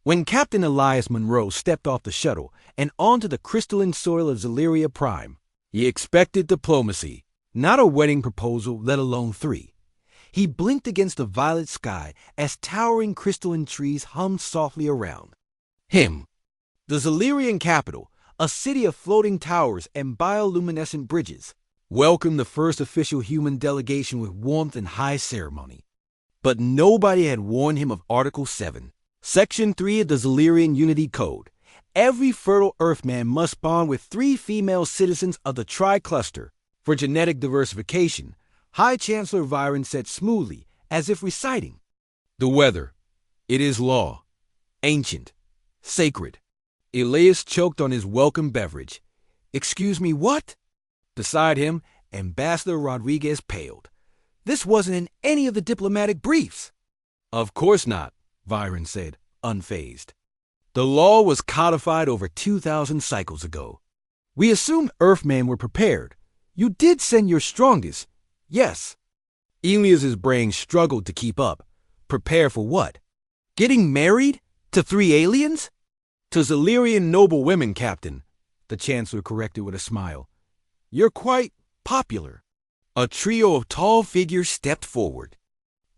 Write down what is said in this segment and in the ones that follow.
When Captain Elias Monroe stepped off the shuttle and onto the crystalline soil of Zeleria Prime, he expected diplomacy, not a wedding proposal, let alone 3. He blinked against the violet sky as towering crystalline trees hummed softly around him. The Zelerian capital, a city of floating towers and bioluminescent bridges, welcomed the first official human delegation with warmth and high ceremony. But nobody had warned him of Article 7, Section 3 of the Zelerian Unity Code. Every fertile Earthman must bond with 3 female citizens of the Tri-Cluster. For genetic diversification, High Chancellor Viren said smoothly, as if reciting, "The weather. It is law. Ancient. Sacred." Elias choked on his welcome beverage. "Excuse me, what?" Beside him, Ambassador Rodriguez paled. This wasn't in any of the diplomatic briefs. "Of course not," Viren said, unfazed. "The law was codified over 2,000 cycles ago. We assumed Earthmen were prepared. You did send your strongest, yes." Elias's brain struggled to keep up. Prepare for what? Getting married? To 3 aliens? "To Zelerian noble women, Captain," the Chancellor corrected with a smile. "You're quite popular." A trio of tall figures stepped forward.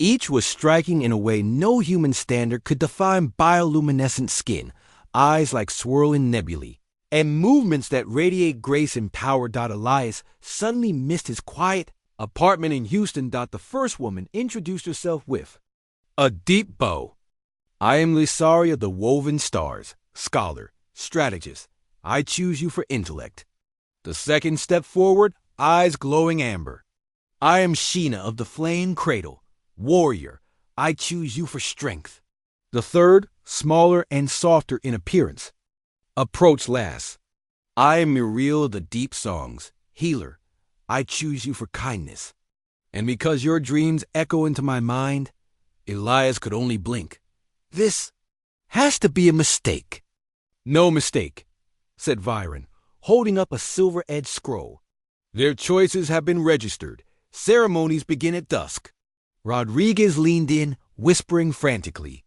Each was striking in a way no human standard could define: bioluminescent skin, eyes like swirling nebulae, and movements that radiate grace and power. Elias suddenly missed his quiet apartment in Houston. The first woman introduced herself with a deep bow. "I am Lysari of the Woven Stars, scholar, strategist. I choose you for intellect." The second stepped forward, eyes glowing amber. "I am Sheena of the Flame Cradle, warrior. I choose you for strength." The third, smaller and softer in appearance, approached last. "I am Muriel of the Deep Songs, healer. I choose you for kindness." And because your dreams echo into my mind, Elias could only blink. "This has to be a mistake." "No mistake," said Viren, holding up a silver-edged scroll. "Their choices have been registered. Ceremonies begin at dusk." Rodriguez leaned in, whispering frantically,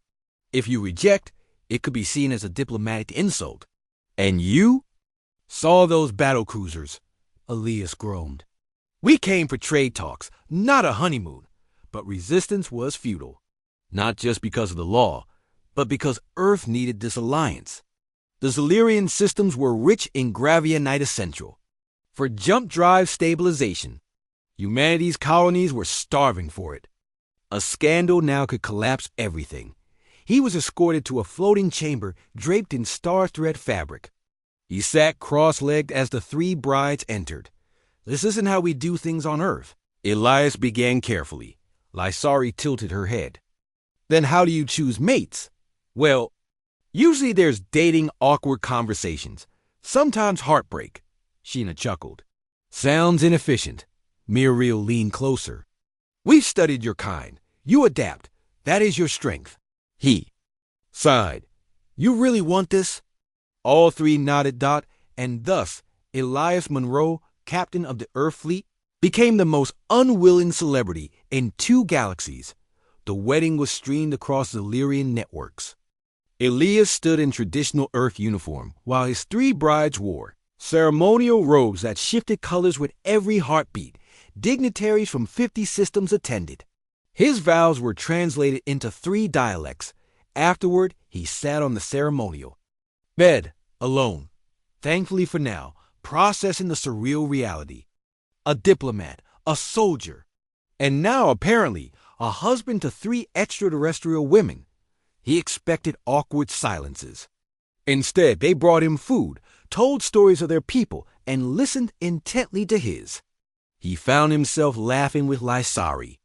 "If you reject, it could be seen as a diplomatic insult." "And you?" "Saw those battle cruisers," Elias groaned. "We came for trade talks, not a honeymoon." But resistance was futile. Not just because of the law, but because Earth needed this alliance. The Zelerian systems were rich in Gravianite Essential for jump drive stabilization. Humanity's colonies were starving for it. A scandal now could collapse everything. He was escorted to a floating chamber draped in star-thread fabric. He sat cross-legged as the 3 brides entered. "This isn't how we do things on Earth," Elias began carefully. Lysari tilted her head. "Then how do you choose mates?" "Well, usually there's dating, awkward conversations, sometimes heartbreak." Sheena chuckled. "Sounds inefficient." Muriel leaned closer. "We've studied your kind. You adapt. That is your strength." He sighed. "You really want this?" All 3 nodded. And thus Elias Monroe, captain of the Earth Fleet, became the most unwilling celebrity in 2 galaxies. The wedding was streamed across Zelerian networks. Elias stood in traditional Earth uniform, while his 3 brides wore ceremonial robes that shifted colors with every heartbeat. Dignitaries from 50 systems attended. His vows were translated into 3 dialects. Afterward, he sat on the ceremonial bed, alone, thankfully for now, processing the surreal reality. A diplomat, a soldier, and now, apparently, a husband to 3 extraterrestrial women. He expected awkward silences. Instead, they brought him food, told stories of their people, and listened intently to his. He found himself laughing with Lysari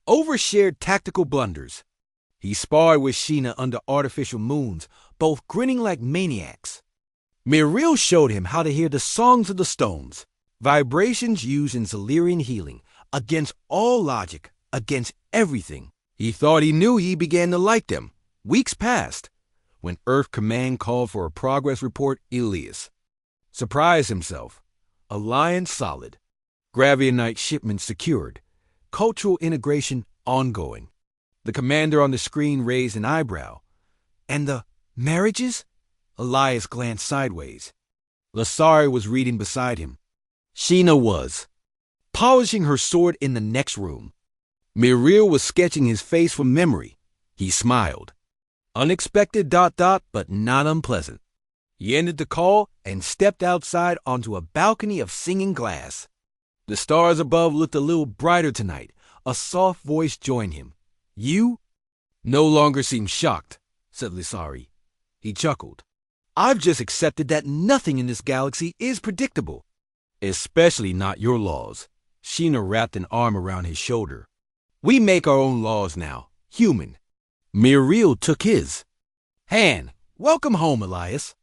over shared tactical blunders. He sparred with Sheena under artificial moons, both grinning like maniacs. Muriel showed him how to hear the songs of the stones, vibrations used in Zelerian healing, against all logic, against everything. He thought he knew. He began to like them. Weeks passed. When Earth Command called for a progress report, Elias surprised himself. Alliance solid. Gravianite shipments secured. Cultural integration ongoing. The commander on the screen raised an eyebrow. "And the Marriages? Elias glanced sideways. Lasari was reading beside him. Sheena was polishing her sword in the next room. Muriel was sketching his face from memory. He smiled. Unexpected ... but not unpleasant. He ended the call and stepped outside onto a balcony of singing glass. The stars above looked a little brighter tonight. A soft voice joined him. You no longer seem shocked, said Lasari. He chuckled. I've just accepted that nothing in this galaxy is predictable. Especially not your laws. Sheena wrapped an arm around his shoulder. We make our own laws now. Human. Muriel took his hand. Welcome home, Elias.